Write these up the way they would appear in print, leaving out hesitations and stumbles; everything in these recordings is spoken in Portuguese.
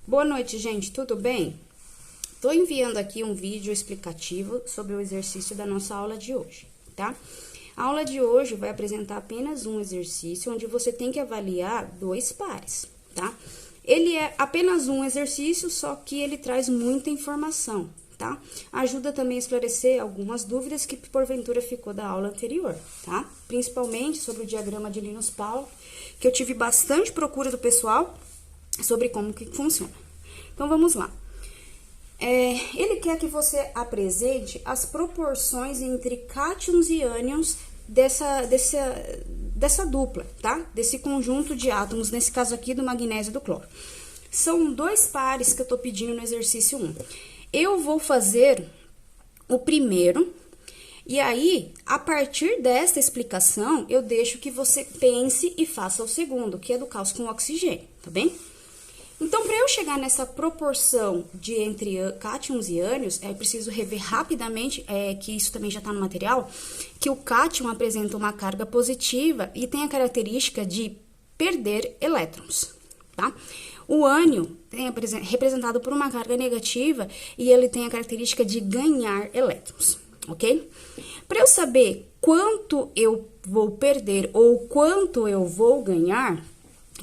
Boa noite, gente, tudo bem? Tô enviando aqui um vídeo explicativo sobre o exercício da nossa aula de hoje, tá? A aula de hoje vai apresentar apenas um exercício onde você tem que avaliar dois pares, tá? Ele é apenas um exercício, só que ele traz muita informação, tá? Ajuda também a esclarecer algumas dúvidas que porventura ficou da aula anterior, tá? Principalmente sobre o diagrama de Linus Pauling, que eu tive bastante procura do pessoal sobre como que funciona. Então, vamos lá. Ele quer que você apresente as proporções entre cátions e ânions dessa dupla, tá? Desse conjunto de átomos, nesse caso aqui do magnésio e do cloro. São dois pares que eu tô pedindo no exercício 1. Eu vou fazer o primeiro, e aí, a partir desta explicação, eu deixo que você pense e faça o segundo, que é do cálcio com oxigênio, tá bem? Então, para eu chegar nessa proporção de entre cátions e ânions, eu preciso rever rapidamente, que isso também já está no material, que o cátion apresenta uma carga positiva e tem a característica de perder elétrons, tá? O ânion é representado por uma carga negativa e ele tem a característica de ganhar elétrons, ok? Para eu saber quanto eu vou perder ou quanto eu vou ganhar,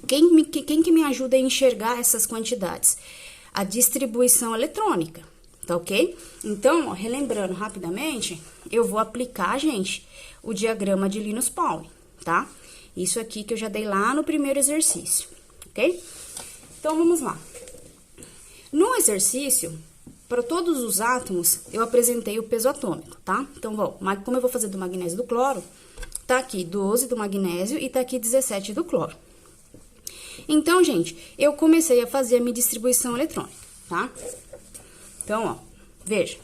quem que me ajuda a enxergar essas quantidades? A distribuição eletrônica, tá ok? Então, ó, relembrando rapidamente, eu vou aplicar, gente, o diagrama de Linus Pauling, tá? Isso aqui que eu já dei lá no primeiro exercício, ok? Então, vamos lá. No exercício, para todos os átomos, eu apresentei o peso atômico, tá? Então, como eu vou fazer do magnésio e do cloro, tá aqui 12 do magnésio e tá aqui 17 do cloro. Então, gente, eu comecei a fazer a minha distribuição eletrônica, tá? Então, ó, veja.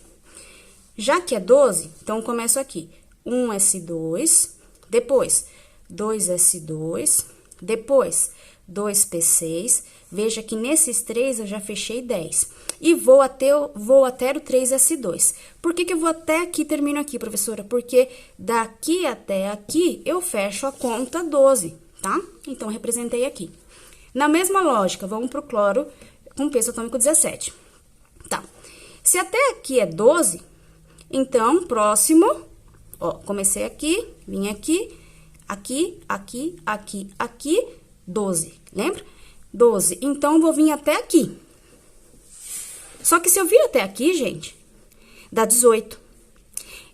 Já que é 12, então eu começo aqui. 1s2, depois 2s2, depois 2p6. Veja que nesses três eu já fechei 10. E vou até o 3s2. Por que eu vou até aqui e termino aqui, professora? Porque daqui até aqui eu fecho a conta 12, tá? Então, representei aqui. Na mesma lógica, vamos pro cloro com peso atômico 17. Tá. Se até aqui é 12, então, próximo, ó, comecei aqui, vim aqui, aqui, aqui, aqui, aqui, 12. Lembra? 12. Então, vou vir até aqui. Só que se eu vir até aqui, gente, dá 18.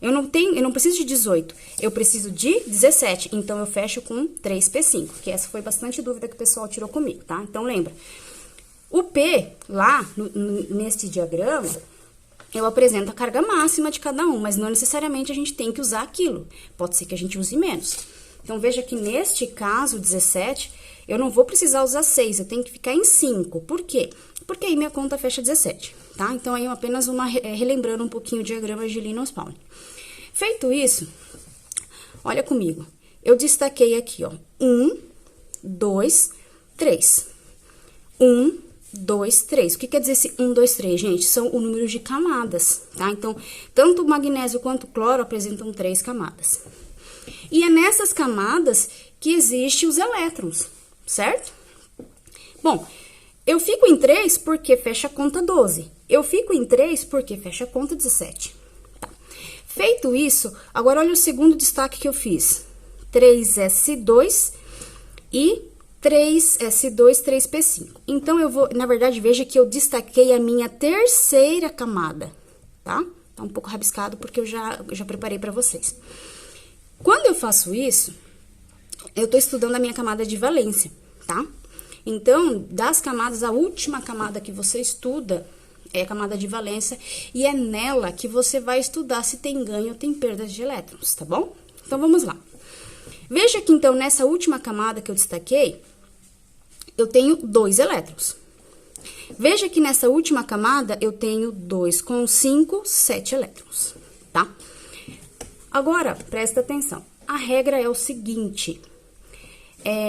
Eu não preciso de 18, eu preciso de 17, então eu fecho com 3p5, que essa foi bastante dúvida que o pessoal tirou comigo, tá? Então, lembra, o P, lá, neste diagrama, eu apresento a carga máxima de cada um, mas não necessariamente a gente tem que usar aquilo, pode ser que a gente use menos. Então, veja que neste caso, 17, eu não vou precisar usar 6, eu tenho que ficar em 5, por quê? Porque aí minha conta fecha 17, tá? Então, aí apenas relembrando um pouquinho o diagrama de Linus Pauling. Feito isso, olha comigo, eu destaquei aqui, ó, 1, 2, 3. 1, 2, 3. O que quer dizer esse 1, 2, 3, gente? São o número de camadas, tá? Então, tanto o magnésio quanto o cloro apresentam 3 camadas. E é nessas camadas que existem os elétrons, certo? Bom, eu fico em 3 porque fecha a conta 12. Eu fico em 3 porque fecha a conta 17. Feito isso, agora olha o segundo destaque que eu fiz. 3s2 e 3s2, 3p5. Então, eu vou, na verdade, veja que eu destaquei a minha terceira camada, tá? Tá um pouco rabiscado porque eu já preparei para vocês. Quando eu faço isso, eu tô estudando a minha camada de valência, tá? Então, das camadas, a última camada que você estuda é a camada de valência, e é nela que você vai estudar se tem ganho ou tem perdas de elétrons, tá bom? Então, vamos lá. Veja que, então, nessa última camada que eu destaquei, eu tenho 2 elétrons. Veja que nessa última camada, eu tenho 2 com 5, 7 elétrons, tá? Agora, presta atenção. A regra é o seguinte,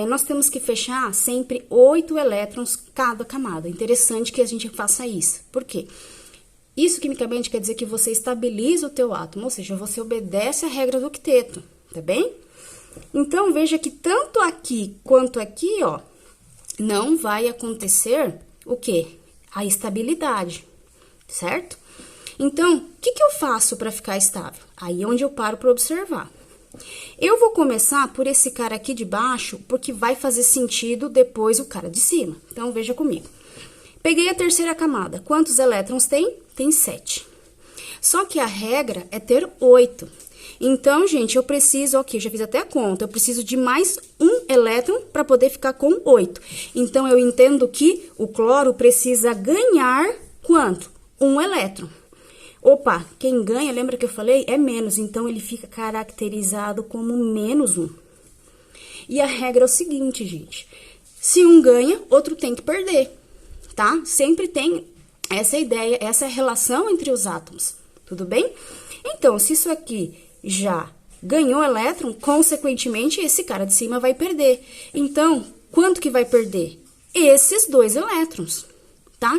nós temos que fechar sempre 8 elétrons cada camada. Interessante que a gente faça isso. Por quê? Isso quimicamente quer dizer que você estabiliza o teu átomo, ou seja, você obedece a regra do octeto, tá bem? Então, veja que tanto aqui quanto aqui, ó, não vai acontecer o quê? a estabilidade, certo? Então, o que eu faço para ficar estável? Aí é onde eu paro para observar. Eu vou começar por esse cara aqui de baixo, porque vai fazer sentido depois o cara de cima. Então, veja comigo. Peguei a terceira camada. Quantos elétrons tem? Tem 7. Só que a regra é ter 8. Então, gente, eu preciso, ok, já fiz até a conta, eu preciso de mais um elétron para poder ficar com 8. Então, eu entendo que o cloro precisa ganhar quanto? Um elétron. Opa, quem ganha, lembra que eu falei? É menos, então ele fica caracterizado como menos 1. E a regra é o seguinte, gente, se um ganha, outro tem que perder, tá? Sempre tem essa ideia, essa relação entre os átomos, tudo bem? Então, se isso aqui já ganhou elétron, consequentemente, esse cara de cima vai perder. Então, quanto que vai perder? Esses 2 elétrons, tá?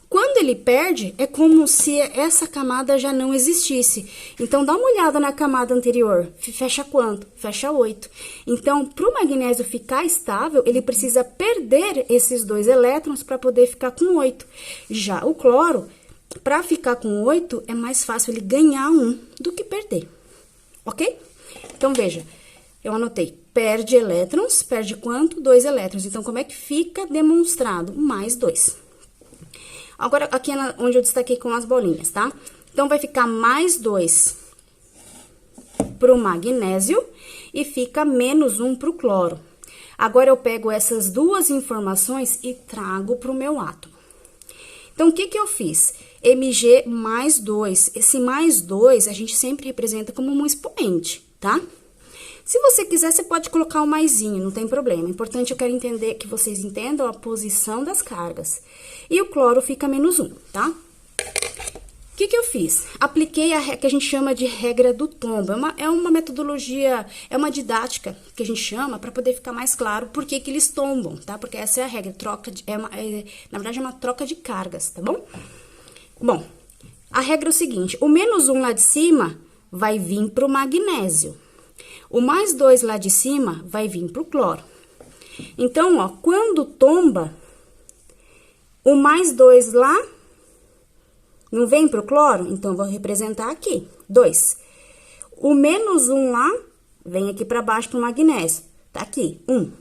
Quando ele perde, é como se essa camada já não existisse. Então, dá uma olhada na camada anterior. Fecha quanto? Fecha 8. Então, para o magnésio ficar estável, ele precisa perder esses 2 elétrons para poder ficar com 8. Já o cloro, para ficar com 8, é mais fácil ele ganhar 1 do que perder. Ok? Então, veja, eu anotei. Perde elétrons, perde quanto? 2 elétrons. Então, como é que fica demonstrado? Mais 2. Agora, aqui é onde eu destaquei com as bolinhas, tá? Então, vai ficar mais 2 pro magnésio e fica menos 1 pro cloro. Agora, eu pego essas duas informações e trago pro meu átomo. Então, o que eu fiz? Mg mais 2. Esse mais 2, a gente sempre representa como um expoente, tá? Se você quiser, você pode colocar o maisinho, não tem problema. Importante, eu quero entender que vocês entendam a posição das cargas. E o cloro fica menos 1, tá? O que eu fiz? Apliquei a que a gente chama de regra do tombo. É uma metodologia, é uma didática que a gente chama para poder ficar mais claro por que eles tombam, tá? Porque essa é a regra, na verdade é uma troca de cargas, tá bom? Bom, a regra é o seguinte, o menos 1 lá de cima vai vir pro magnésio. O mais 2 lá de cima vai vir pro cloro. Então, ó, quando tomba, o mais 2 lá não vem pro cloro? Então, eu vou representar aqui, 2. O menos 1 lá vem aqui para baixo pro magnésio. Tá aqui, 1.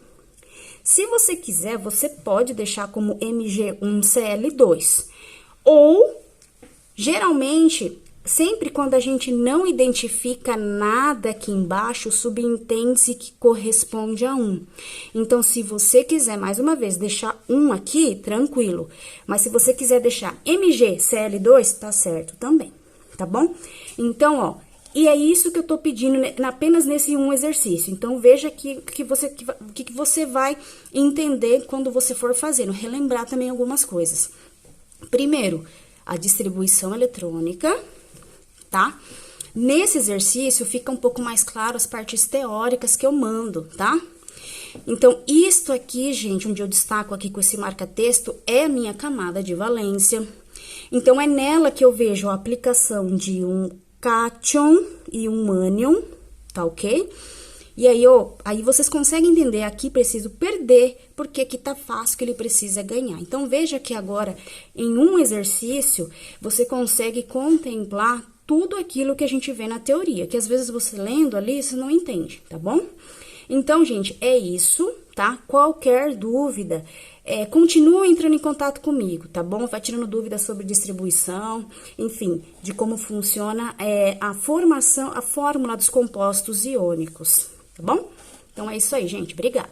Se você quiser, você pode deixar como Mg1Cl2. Ou, geralmente, sempre quando a gente não identifica nada aqui embaixo, subentende-se que corresponde a 1. Então, se você quiser, mais uma vez, deixar 1 aqui, tranquilo. Mas se você quiser deixar MgCl2, tá certo também, tá bom? Então, ó, e é isso que eu tô pedindo apenas nesse um exercício. Então, veja que você vai entender quando você for fazendo. Relembrar também algumas coisas. Primeiro, a distribuição eletrônica, tá? Nesse exercício, fica um pouco mais claro as partes teóricas que eu mando, tá? Então, isto aqui, gente, onde eu destaco aqui com esse marca-texto, é a minha camada de valência. Então, é nela que eu vejo a aplicação de um cátion e um ânion, tá ok? E aí, aí vocês conseguem entender, aqui preciso perder, porque aqui tá fácil que ele precisa ganhar. Então, veja que agora, em um exercício, você consegue contemplar tudo aquilo que a gente vê na teoria, que às vezes você lendo ali, você não entende, tá bom? Então, gente, é isso, tá? Qualquer dúvida, continua entrando em contato comigo, tá bom? Vai tirando dúvidas sobre distribuição, enfim, de como funciona a fórmula dos compostos iônicos, tá bom? Então, é isso aí, gente. Obrigada.